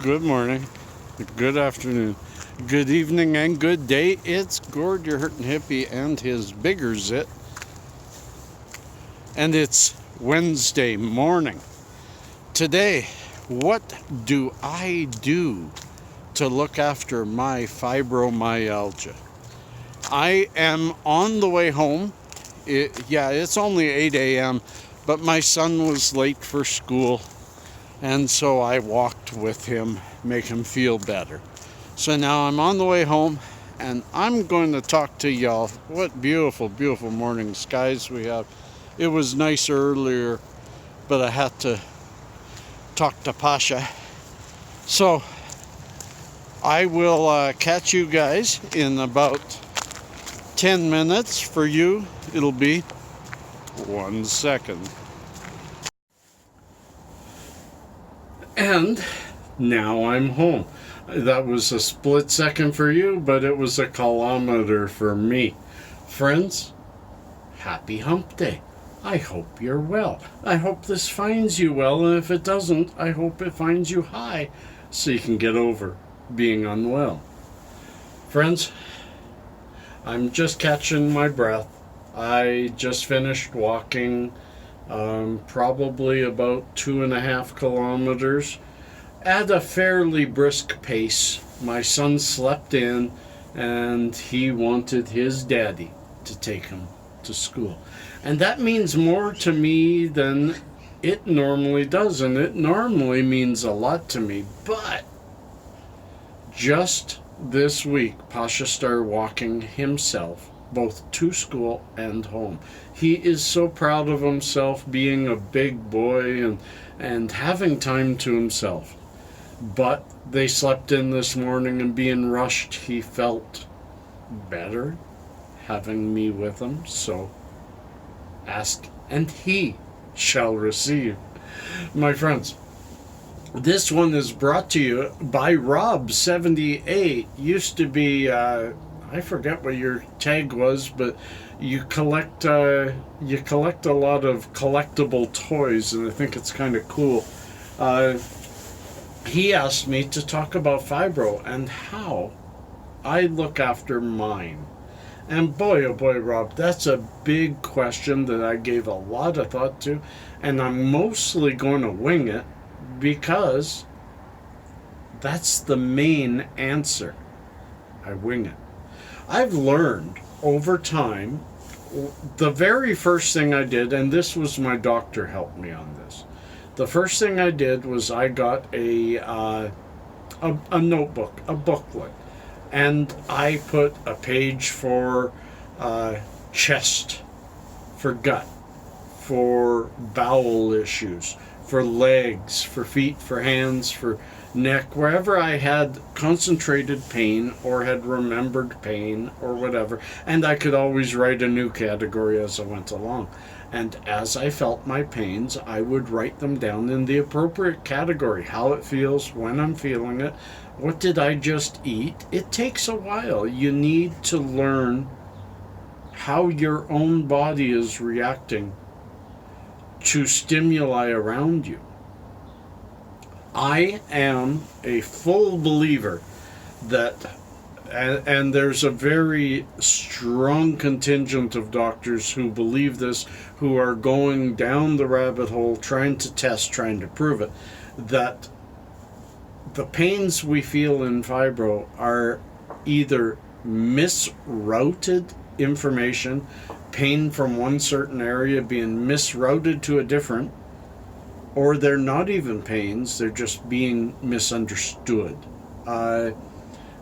good morning, good afternoon, good evening, and good day. It's Gord, your hurtin' hippie, and his bigger zit. And it's Wednesday morning. Today, what do I do to look after my fibromyalgia? I am on the way home. It's only 8 a.m., but my son was late for school, and so I walked with him, make him feel better. So now I'm on the way home, and I'm going to talk to y'all. What beautiful, beautiful morning skies we have. It was nice earlier, but I had to talk to Pasha. So I will catch you guys in about 10 minutes. For you, it'll be 1 second. And now I'm home. That was a split second for you, but it was a kilometer for me. Friends, happy hump day. I hope you're well. I hope this finds you well, and if it doesn't, I hope it finds you high so you can get over being unwell. Friends, I'm just catching my breath. I just finished walking probably about 2.5 kilometers at a fairly brisk pace. My son slept in and he wanted his daddy to take him to school. And that means more to me than it normally does, and it normally means a lot to me. But just this week, Pasha started walking himself both to school and home. He is so proud of himself being a big boy and having time to himself. But they slept in this morning, and being rushed, he felt better having me with him. So ask and he shall receive. My friends, this one is brought to you by Rob78. Used to be I forget what your tag was, but you collect a lot of collectible toys, and I think it's kind of cool. He asked me to talk about fibro and how I look after mine. And boy, oh boy, Rob, that's a big question that I gave a lot of thought to, and I'm mostly going to wing it because that's the main answer. I wing it. I've learned over time, the very first thing I did, and this was my doctor helped me on this. The first thing I did was I got a notebook, a booklet, and I put a page for chest, for gut, for bowel issues, for legs, for feet, for hands, for neck, wherever I had concentrated pain or had remembered pain or whatever, and I could always write a new category as I went along. And as I felt my pains, I would write them down in the appropriate category, how it feels, when I'm feeling it, what did I just eat. It takes a while. You need to learn how your own body is reacting to stimuli around you. I am a full believer that, and there's a very strong contingent of doctors who believe this, who are going down the rabbit hole, trying to test, trying to prove it, that the pains we feel in fibro are either misrouted information, pain from one certain area being misrouted to a different, or they're not even pains, they're just being misunderstood.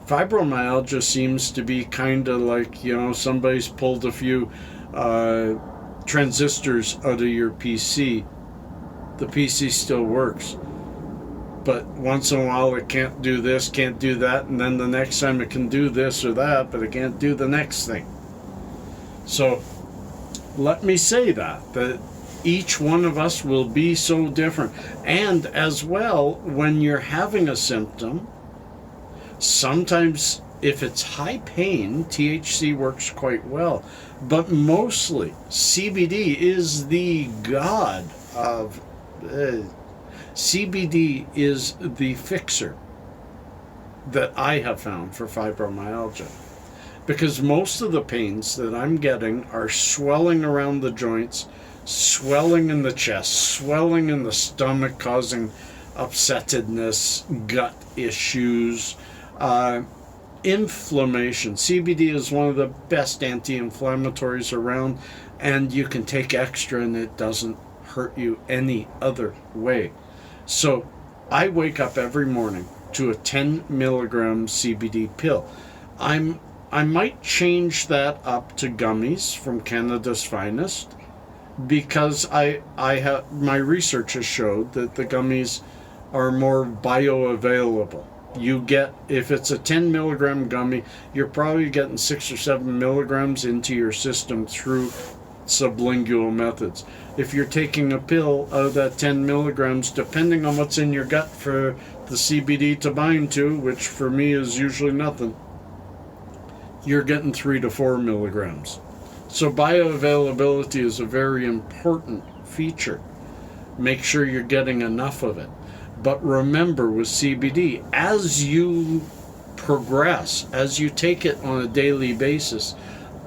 Fibromyalgia seems to be kind of like, somebody's pulled a few transistors out of your PC. The PC still works, but once in a while it can't do this, can't do that, and then the next time it can do this or that, but it can't do the next thing. So let me say that each one of us will be so different. And as well, when you're having a symptom, sometimes if it's high pain, THC works quite well. But mostly, CBD is the god of... CBD is the fixer that I have found for fibromyalgia. Because most of the pains that I'm getting are swelling around the joints, swelling in the chest, swelling in the stomach, causing upsetedness, gut issues, inflammation. CBD is one of the best anti-inflammatories around, and you can take extra and it doesn't hurt you any other way. So I wake up every morning to a 10 milligram CBD pill. I might change that up to gummies from Cannadis Finest, because I have, my research has showed that the gummies are more bioavailable. You get, if it's a 10 milligram gummy, you're probably getting 6 or 7 milligrams into your system through sublingual methods. If you're taking a pill out of that 10 milligrams, depending on what's in your gut for the CBD to bind to, which for me is usually nothing, you're getting 3 to 4 milligrams. So bioavailability is a very important feature. Make sure you're getting enough of it. But remember, with CBD, as you progress, as you take it on a daily basis,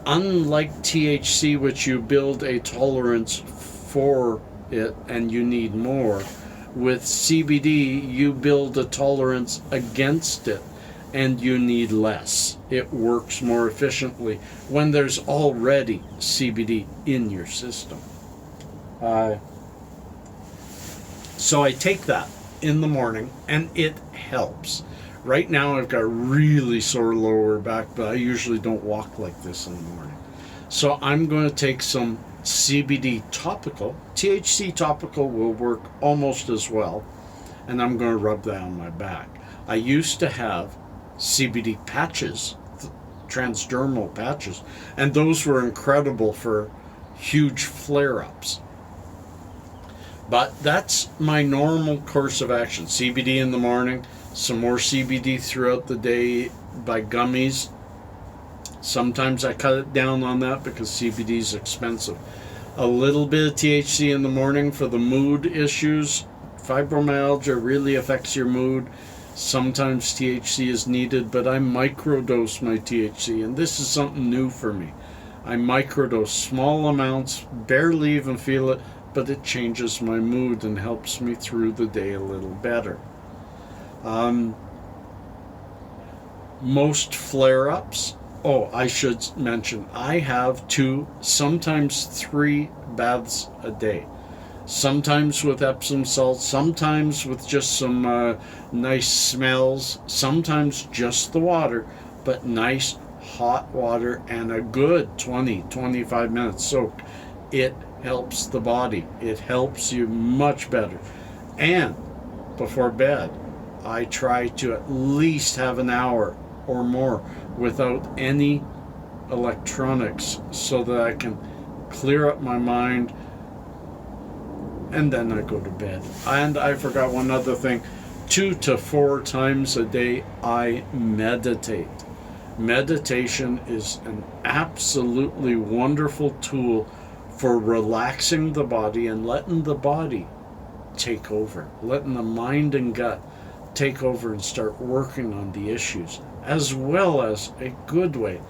unlike THC, which you build a tolerance for it and you need more, with CBD, you build a tolerance against it and you need less. It works more efficiently when there's already CBD in your system. So I take that in the morning and it helps. Right now I've got really sore lower back, but I usually don't walk like this in the morning. So I'm going to take some CBD topical. THC topical will work almost as well, and I'm going to rub that on my back. I used to have CBD patches, transdermal patches, and those were incredible for huge flare-ups. But that's my normal course of action. CBD in the morning, some more CBD throughout the day by gummies. Sometimes I cut it down on that because CBD is expensive. A little bit of THC in the morning for the mood issues. Fibromyalgia really affects your mood. Sometimes THC is needed, but I microdose my THC, and this is something new for me. I microdose small amounts, barely even feel it, but it changes my mood and helps me through the day a little better. Most flare-ups, I should mention, I have 2, sometimes 3 baths a day. Sometimes with Epsom salts, sometimes with just some nice smells, sometimes just the water, but nice hot water and a good 20-25 minutes soak. It helps the body. It helps you much better. And before bed, I try to at least have an hour or more without any electronics so that I can clear up my mind, and then I go to bed. And I forgot one other thing. 2 to 4 times a day I meditate. Meditation is an absolutely wonderful tool for relaxing the body and letting the body take over, letting the mind and gut take over and start working on the issues, as well as a good way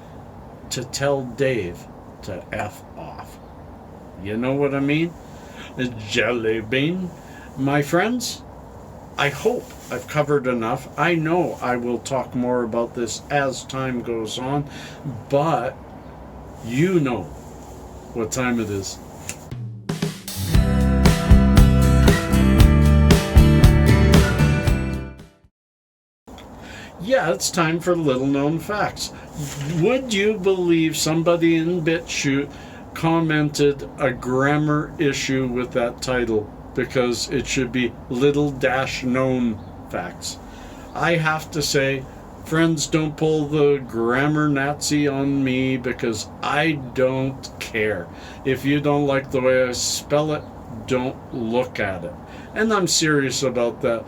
to tell Dave to F off. You know what I mean? Jelly bean. My friends, I hope I've covered enough. I know I will talk more about this as time goes on, but you know what time it is. Yeah, it's time for little known facts. Would you believe somebody in BitChute commented a grammar issue with that title because it should be little-known facts? I have to say, friends, don't pull the grammar Nazi on me because I don't care. If you don't like the way I spell it, don't look at it. And I'm serious about that.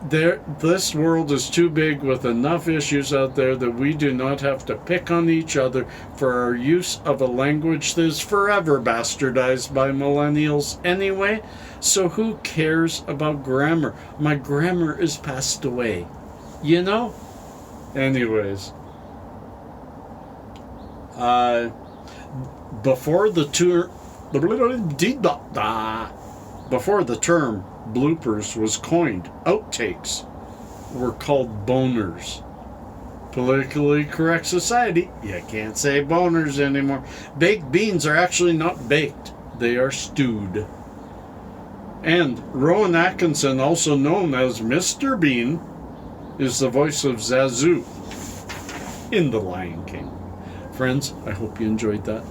This world is too big with enough issues out there that we do not have to pick on each other for our use of a language that is forever bastardized by millennials anyway. So who cares about grammar? My grammar is passed away. You know? Anyways, before the term bloopers was coined, outtakes were called boners. Politically correct society, you can't say boners anymore. Baked beans are actually not baked, they are stewed. And Rowan Atkinson, also known as Mr. Bean, is the voice of Zazu in The Lion King. Friends, I hope you enjoyed that.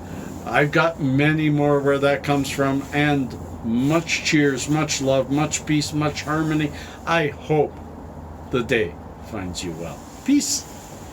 I've got many more where that comes from, and much cheers, much love, much peace, much harmony. I hope the day finds you well. Peace.